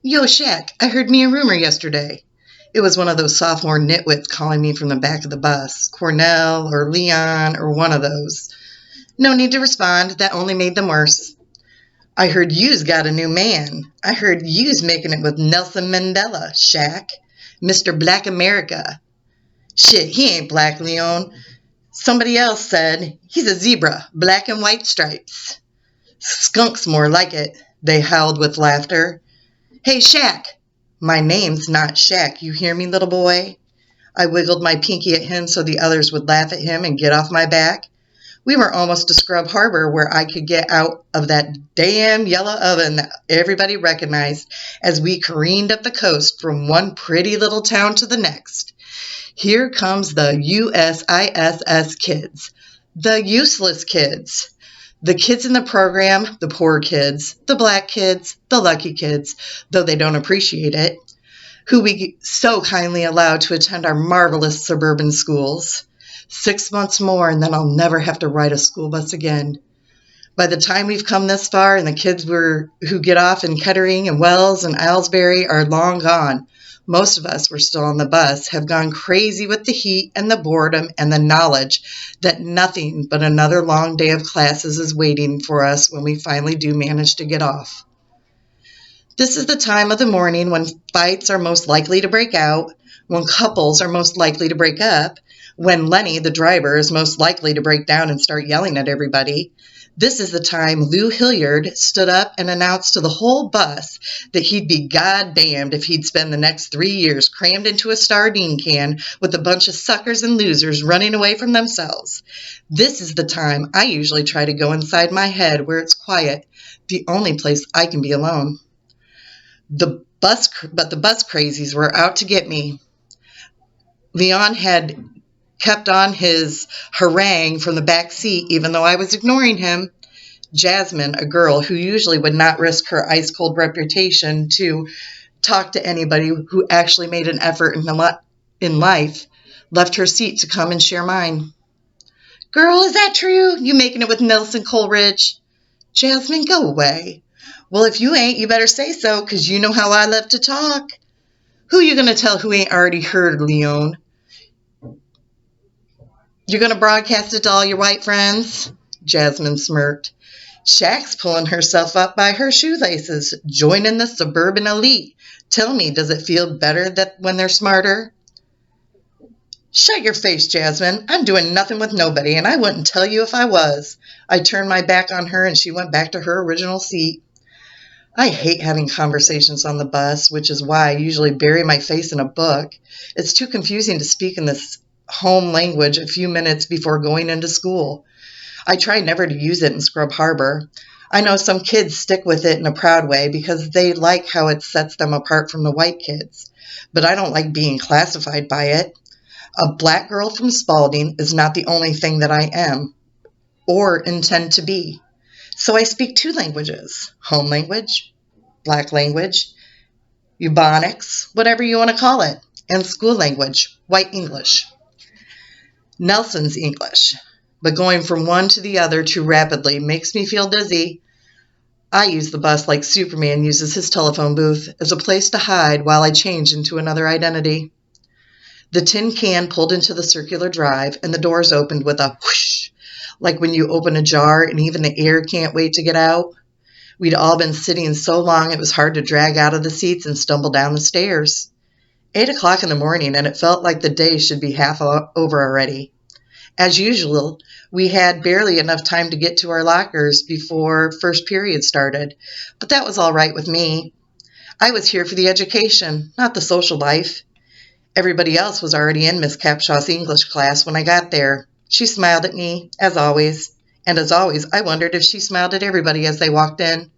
Yo, Shaq, I heard me a rumor yesterday. It was one of those sophomore nitwits calling me from the back of the bus. Cornell or Leon or one of those. No need to respond. That only made them worse. I heard you's got a new man. I heard you's making it with Nelson Mandela, Shaq. Mr. Black America. Shit, he ain't black, Leon. Somebody else said he's a zebra, black and white stripes. Skunk's more like it, they howled with laughter. Hey, Shaq. My name's not Shaq, you hear me, little boy? I wiggled my pinky at him so the others would laugh at him and get off my back. We were almost to Scrub Harbor where I could get out of that damn yellow oven that everybody recognized as we careened up the coast from one pretty little town to the next. Here comes the USISS kids, the useless kids. The kids in the program, the poor kids, the black kids, the lucky kids, though they don't appreciate it, who we so kindly allow to attend our marvelous suburban schools. 6 months more and then I'll never have to ride a school bus again. By the time we've come this far and the kids who get off in Kettering and Wells and Aylesbury are long gone, most of us were still on the bus, have gone crazy with the heat and the boredom and the knowledge that nothing but another long day of classes is waiting for us when we finally do manage to get off. This is the time of the morning when fights are most likely to break out, when couples are most likely to break up, when Lenny, the driver, is most likely to break down and start yelling at everybody. This is the time Lou Hilliard stood up and announced to the whole bus that he'd be goddamned if he'd spend the next 3 years crammed into a sardine can with a bunch of suckers and losers running away from themselves. This is the time I usually try to go inside my head where it's quiet, the only place I can be alone. But the bus crazies were out to get me. Leon had kept on his harangue from the back seat, even though I was ignoring him. Jasmine, a girl who usually would not risk her ice-cold reputation to talk to anybody who actually made an effort in life, left her seat to come and share mine. Girl, is that true? You making it with Nelson Coleridge? Jasmine, go away. Well, if you ain't, you better say so, because you know how I love to talk. Who you going to tell who ain't already heard, Leon? You're going to broadcast it to all your white friends? Jasmine smirked. Shaq's pulling herself up by her shoelaces, joining the suburban elite. Tell me, does it feel better when they're smarter? Shut your face, Jasmine. I'm doing nothing with nobody, and I wouldn't tell you if I was. I turned my back on her, and she went back to her original seat. I hate having conversations on the bus, which is why I usually bury my face in a book. It's too confusing to speak in this home language a few minutes before going into school. I try never to use it in Scrub Harbor. I know some kids stick with it in a proud way because they like how it sets them apart from the white kids. But I don't like being classified by it. A black girl from Spalding is not the only thing that I am or intend to be. So I speak 2 languages, home language, black language, Ebonics, whatever you want to call it, and school language, white English. Nelson's English, but going from one to the other too rapidly makes me feel dizzy. I use the bus like Superman uses his telephone booth as a place to hide while I change into another identity. The tin can pulled into the circular drive and the doors opened with a whoosh, like when you open a jar and even the air can't wait to get out. We'd all been sitting so long it was hard to drag out of the seats and stumble down the stairs. 8 o'clock in the morning, and it felt like the day should be half over already. As usual, we had barely enough time to get to our lockers before first period started, but that was all right with me. I was here for the education, not the social life. Everybody else was already in Miss Capshaw's English class when I got there. She smiled at me, as always, and as always, I wondered if she smiled at everybody as they walked in.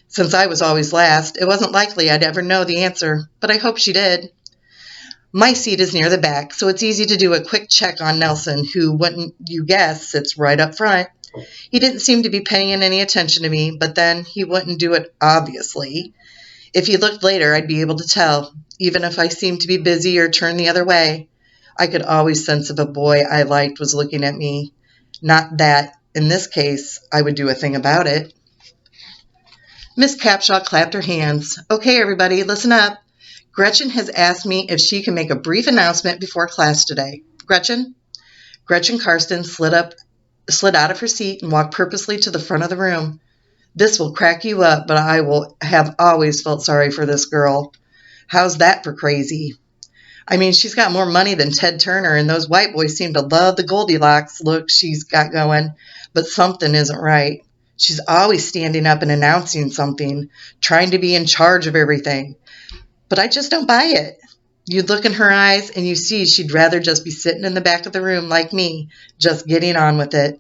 Since I was always last, it wasn't likely I'd ever know the answer, but I hoped she did. My seat is near the back, so it's easy to do a quick check on Nelson, who, wouldn't you guess, sits right up front. He didn't seem to be paying any attention to me, but then he wouldn't do it obviously. If he looked later, I'd be able to tell, even if I seemed to be busy or turned the other way. I could always sense if a boy I liked was looking at me. Not that, in this case, I would do a thing about it. Miss Capshaw clapped her hands. Okay, everybody, listen up. Gretchen has asked me if she can make a brief announcement before class today. Gretchen? Gretchen Karsten slid out of her seat and walked purposely to the front of the room. This will crack you up, but I will have always felt sorry for this girl. How's that for crazy? I mean, she's got more money than Ted Turner, and those white boys seem to love the Goldilocks look she's got going, but something isn't right. She's always standing up and announcing something, trying to be in charge of everything. But I just don't buy it. You look in her eyes and you see she'd rather just be sitting in the back of the room like me, just getting on with it.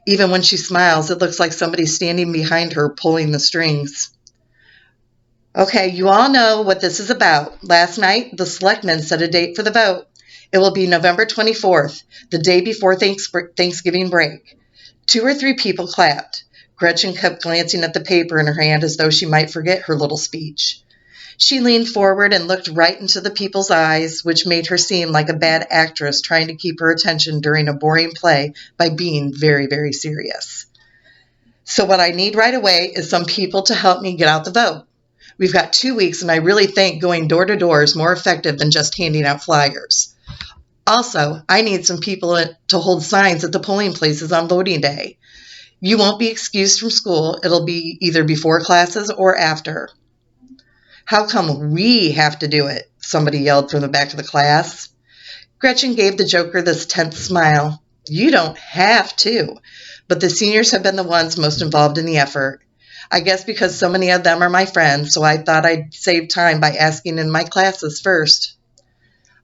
Even when she smiles, it looks like somebody's standing behind her pulling the strings. Okay, you all know what this is about. Last night, the selectmen set a date for the vote. It will be November 24th, the day before Thanksgiving break. 2 or 3 people clapped. Gretchen kept glancing at the paper in her hand as though she might forget her little speech. She leaned forward and looked right into the people's eyes, which made her seem like a bad actress trying to keep her attention during a boring play by being very, very serious. So what I need right away is some people to help me get out the vote. We've got 2 weeks, and I really think going door to door is more effective than just handing out flyers. Also, I need some people to hold signs at the polling places on voting day. You won't be excused from school. It'll be either before classes or after. How come we have to do it? Somebody yelled from the back of the class. Gretchen gave the joker this tense smile. You don't have to, but the seniors have been the ones most involved in the effort. I guess because so many of them are my friends, so I thought I'd save time by asking in my classes first.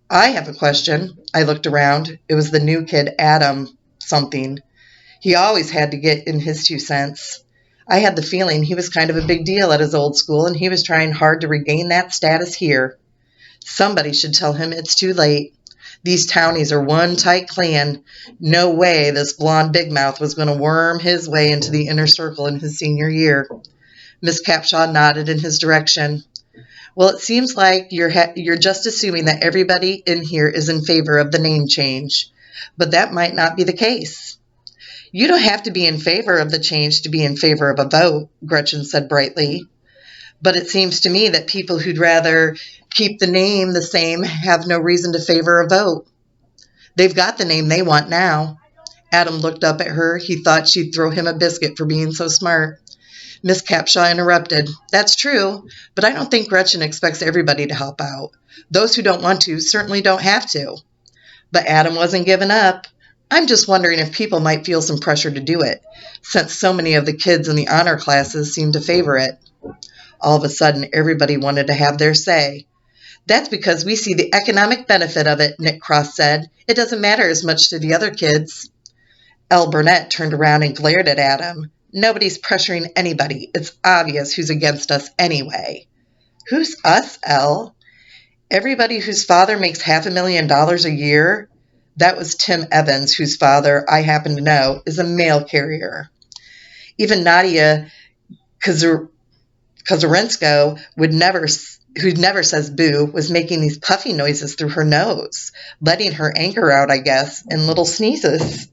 I have a question. I looked around. It was the new kid, Adam something. He always had to get in his 2 cents. I had the feeling he was kind of a big deal at his old school, and he was trying hard to regain that status here. Somebody should tell him it's too late. These townies are one tight clan. No way this blonde big mouth was going to worm his way into the inner circle in his senior year. Miss Capshaw nodded in his direction. Well, it seems like you're just assuming that everybody in here is in favor of the name change. But that might not be the case. You don't have to be in favor of the change to be in favor of a vote, Gretchen said brightly. But it seems to me that people who'd rather keep the name the same have no reason to favor a vote. They've got the name they want now. Adam looked up at her. He thought she'd throw him a biscuit for being so smart. Miss Capshaw interrupted. That's true, but I don't think Gretchen expects everybody to help out. Those who don't want to certainly don't have to. But Adam wasn't giving up. I'm just wondering if people might feel some pressure to do it, since so many of the kids in the honor classes seem to favor it. All of a sudden, everybody wanted to have their say. That's because we see the economic benefit of it, Nick Cross said. It doesn't matter as much to the other kids. Elle Burnett turned around and glared at Adam. Nobody's pressuring anybody. It's obvious who's against us anyway. Who's us, Elle? Everybody whose father makes $500,000 a year? That was Tim Evans, whose father, I happen to know, is a mail carrier. Even Nadia Kozarensko who never says boo, was making these puffy noises through her nose, letting her anger out, I guess, in little sneezes.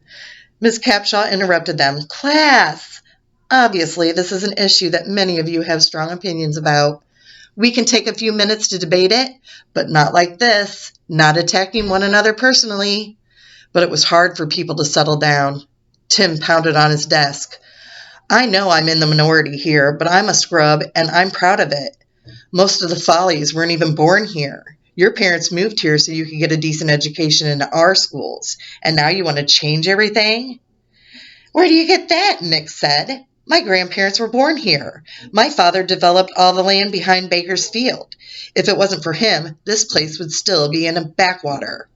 Miss Capshaw interrupted them. Class! Obviously, this is an issue that many of you have strong opinions about. We can take a few minutes to debate it, but not like this, not attacking one another personally. But it was hard for people to settle down. Tim pounded on his desk. I know I'm in the minority here, but I'm a scrub, and I'm proud of it. Most of the Follies weren't even born here. Your parents moved here so you could get a decent education in our schools, and now you want to change everything? Where do you get that? Nick said. My grandparents were born here. My father developed all the land behind Baker's Field. If it wasn't for him, this place would still be in a backwater.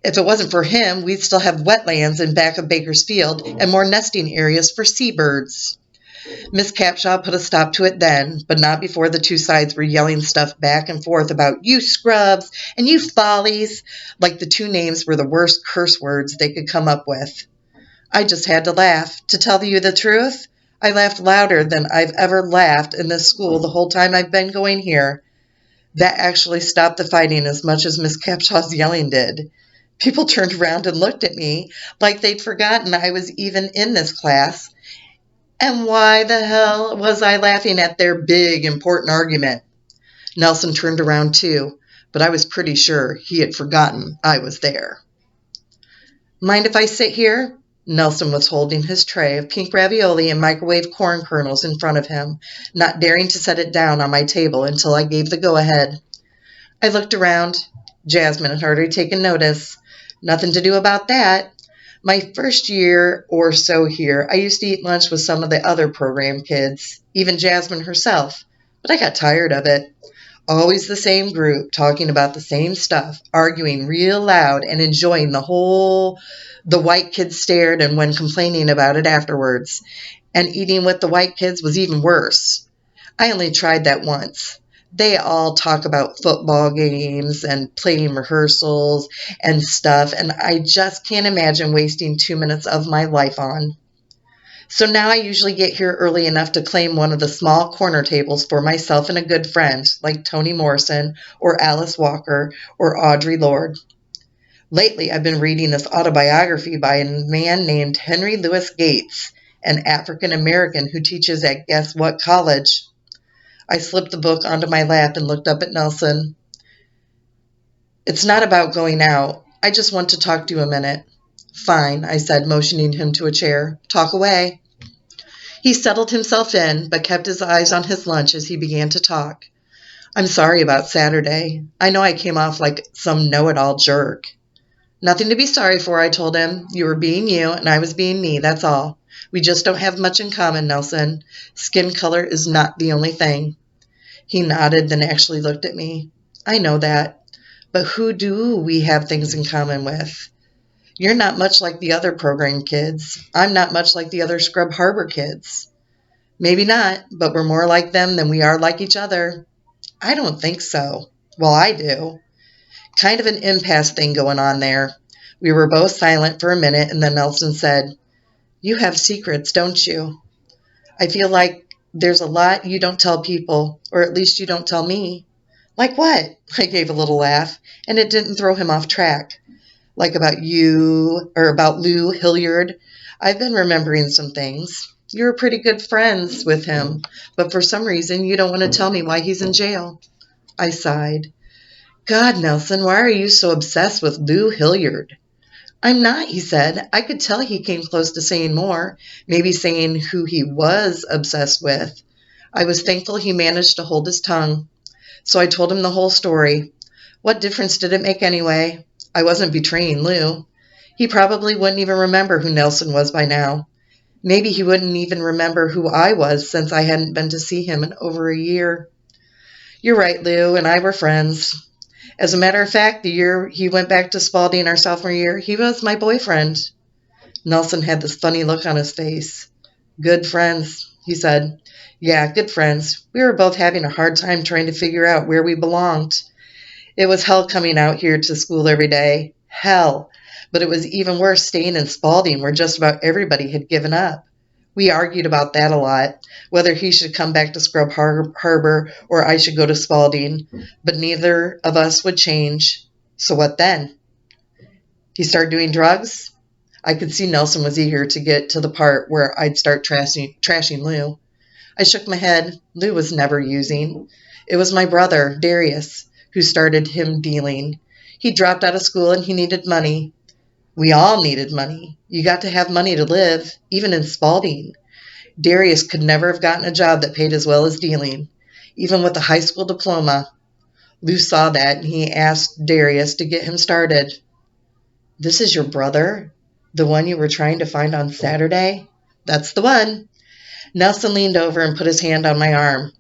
If it wasn't for him, we'd still have wetlands in back of Baker's Field and more nesting areas for seabirds. Miss Capshaw put a stop to it then, but not before the 2 sides were yelling stuff back and forth about you scrubs and you follies, like the 2 names were the worst curse words they could come up with. I just had to laugh. To tell you the truth, I laughed louder than I've ever laughed in this school the whole time I've been going here. That actually stopped the fighting as much as Miss Capshaw's yelling did. People turned around and looked at me like they'd forgotten I was even in this class, And why the hell was I laughing at their big, important argument? Nelson turned around too, but I was pretty sure he had forgotten I was there. Mind if I sit here? Nelson was holding his tray of pink ravioli and microwave corn kernels in front of him, not daring to set it down on my table until I gave the go-ahead. I looked around. Jasmine had already taken notice. Nothing to do about that. My first year or so here, I used to eat lunch with some of the other program kids, even Jasmine herself, but I got tired of it. Always the same group, talking about the same stuff, arguing real loud and enjoying the white kids stared and when complaining about it afterwards. And eating with the white kids was even worse. I only tried that once. They all talk about football games and playing rehearsals and stuff, and I just can't imagine wasting 2 minutes of my life on. So now I usually get here early enough to claim one of the small corner tables for myself and a good friend, like Toni Morrison or Alice Walker or Audre Lorde. Lately, I've been reading this autobiography by a man named Henry Louis Gates, an African American who teaches at guess what college. I slipped the book onto my lap and looked up at Nelson. It's not about going out. I just want to talk to you a minute. Fine, I said, motioning him to a chair. Talk away. He settled himself in, but kept his eyes on his lunch as he began to talk. I'm sorry about Saturday. I know I came off like some know-it-all jerk. Nothing to be sorry for, I told him. You were being you, and I was being me, that's all. We just don't have much in common, Nelson. Skin color is not the only thing. He nodded, then actually looked at me. I know that. But who do we have things in common with? You're not much like the other program kids. I'm not much like the other Scrub Harbor kids. Maybe not, but we're more like them than we are like each other. I don't think so. Well, I do. Kind of an impasse thing going on there. We were both silent for a minute, and then Nelson said, You have secrets, don't you? I feel like there's a lot you don't tell people, or at least you don't tell me. Like what? I gave a little laugh, and it didn't throw him off track. Like about you, or about Lou Hilliard. I've been remembering some things. You were pretty good friends with him, but for some reason you don't want to tell me why he's in jail. I sighed. God, Nelson, why are you so obsessed with Lou Hilliard? I'm not, he said. I could tell he came close to saying more, maybe saying who he was obsessed with. I was thankful he managed to hold his tongue. So I told him the whole story. What difference did it make anyway? I wasn't betraying Lou. He probably wouldn't even remember who Nelson was by now. Maybe he wouldn't even remember who I was since I hadn't been to see him in over a year. You're right, Lou and I were friends. As a matter of fact, the year he went back to Spalding our sophomore year, he was my boyfriend. Nelson had this funny look on his face. Good friends, he said. Yeah, good friends. We were both having a hard time trying to figure out where we belonged. It was hell coming out here to school every day. Hell. But it was even worse staying in Spalding where just about everybody had given up. We argued about that a lot, whether he should come back to Scrub Harbor or I should go to Spalding, but neither of us would change. So what then? He started doing drugs? I could see Nelson was eager to get to the part where I'd start trashing Lou. I shook my head. Lou was never using. It was my brother, Darius, who started him dealing. He dropped out of school and he needed money. We all needed money. You got to have money to live, even in Spalding. Darius could never have gotten a job that paid as well as dealing, even with a high school diploma. Lou saw that and he asked Darius to get him started. This is your brother? The one you were trying to find on Saturday? That's the one. Nelson leaned over and put his hand on my arm.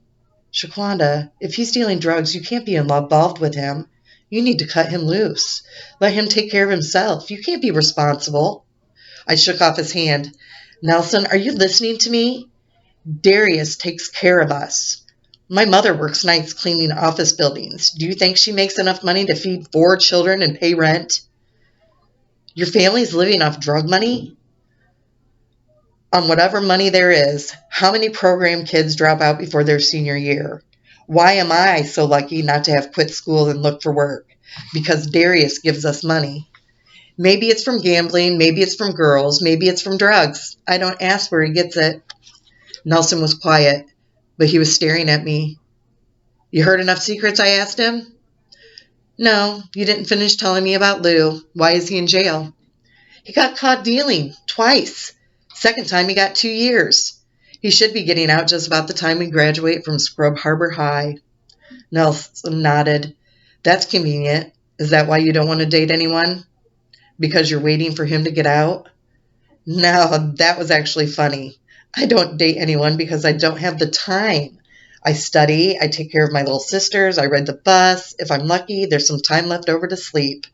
Shaquanda, if he's dealing drugs, you can't be involved with him. You need to cut him loose. Let him take care of himself. You can't be responsible. I shook off his hand. Nelson, are you listening to me? Darius takes care of us. My mother works nights cleaning office buildings. Do you think she makes enough money to feed 4 children and pay rent? Your family's living off drug money? On whatever money there is, how many program kids drop out before their senior year? Why am I so lucky not to have quit school and look for work? Because Darius gives us money. Maybe it's from gambling, maybe it's from girls, maybe it's from drugs. I don't ask where he gets it. Nelson was quiet, but he was staring at me. You heard enough secrets? I asked him. No, you didn't finish telling me about Lou. Why is he in jail? He got caught dealing twice. Second time he got 2 years. He should be getting out just about the time we graduate from Scrub Harbor High. Nelson nodded. That's convenient. Is that why you don't want to date anyone? Because you're waiting for him to get out? No, that was actually funny. I don't date anyone because I don't have the time. I study, I take care of my little sisters, I ride the bus. If I'm lucky, there's some time left over to sleep.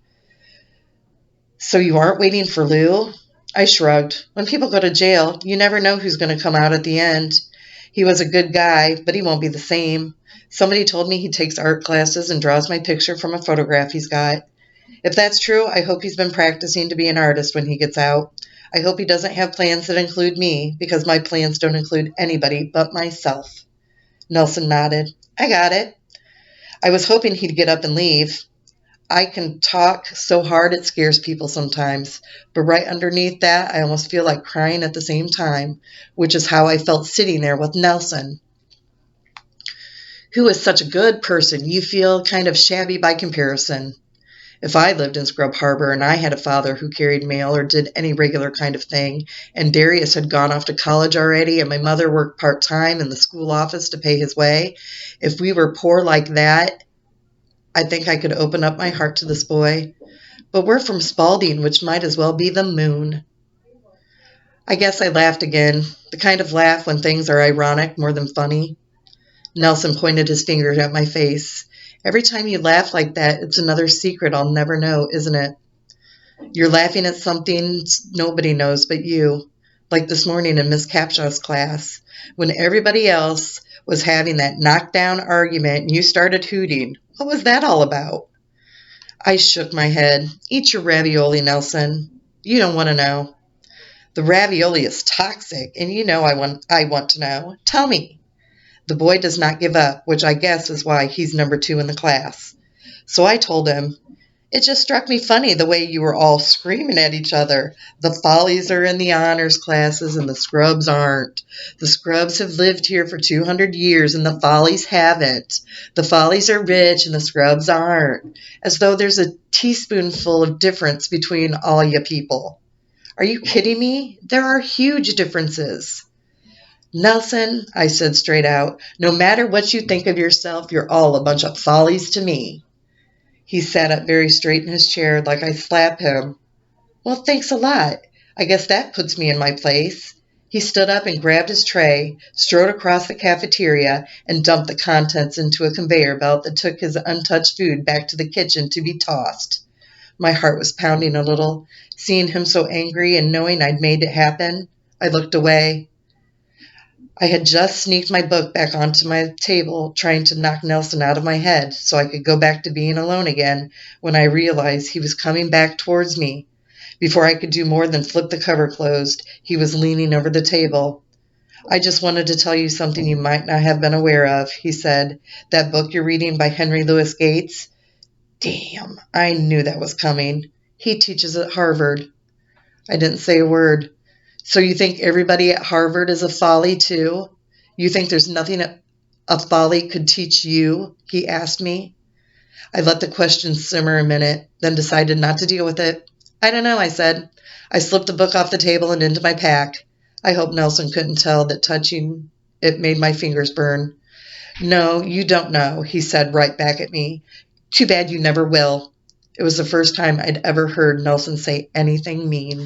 So you aren't waiting for Lou? I shrugged. When people go to jail, you never know who's going to come out at the end. He was a good guy, but he won't be the same. Somebody told me he takes art classes and draws my picture from a photograph he's got. If that's true, I hope he's been practicing to be an artist when he gets out. I hope he doesn't have plans that include me, because my plans don't include anybody but myself. Nelson nodded. I got it. I was hoping he'd get up and leave. I can talk so hard it scares people sometimes, but right underneath that, I almost feel like crying at the same time, which is how I felt sitting there with Nelson, who is such a good person. You feel kind of shabby by comparison. If I lived in Scrub Harbor and I had a father who carried mail or did any regular kind of thing, and Darius had gone off to college already, and my mother worked part-time in the school office to pay his way, if we were poor like that, I think I could open up my heart to this boy. But we're from Spalding, which might as well be the moon. I guess I laughed again, the kind of laugh when things are ironic more than funny. Nelson pointed his finger at my face. Every time you laugh like that, it's another secret I'll never know, isn't it? You're laughing at something nobody knows but you, like this morning in Miss Capshaw's class, when everybody else was having that knockdown argument and you started hooting. What was that all about? I shook my head. Eat your ravioli, Nelson. You don't want to know. The ravioli is toxic, and you know I want to know. Tell me. The boy does not give up, which I guess is why he's number 2 in the class. So I told him, it just struck me funny the way you were all screaming at each other. The Follies are in the honors classes and the Scrubs aren't. The Scrubs have lived here for 200 years and the Follies haven't. The Follies are rich and the Scrubs aren't. As though there's a teaspoonful of difference between all you people. Are you kidding me? There are huge differences. Nelson, I said straight out, no matter what you think of yourself, you're all a bunch of Follies to me. He sat up very straight in his chair like I slapped him. Well, thanks a lot. I guess that puts me in my place. He stood up and grabbed his tray, strode across the cafeteria, and dumped the contents into a conveyor belt that took his untouched food back to the kitchen to be tossed. My heart was pounding a little. Seeing him so angry and knowing I'd made it happen, I looked away. I had just sneaked my book back onto my table, trying to knock Nelson out of my head so I could go back to being alone again, when I realized he was coming back towards me. Before I could do more than flip the cover closed, he was leaning over the table. I just wanted to tell you something you might not have been aware of, he said. That book you're reading by Henry Louis Gates? Damn, I knew that was coming. He teaches at Harvard. I didn't say a word. So you think everybody at Harvard is a folly too? You think there's nothing a folly could teach you? He asked me. I let the question simmer a minute, then decided not to deal with it. I don't know, I said. I slipped the book off the table and into my pack. I hope Nelson couldn't tell that touching it made my fingers burn. No, you don't know, he said right back at me. Too bad you never will. It was the first time I'd ever heard Nelson say anything mean.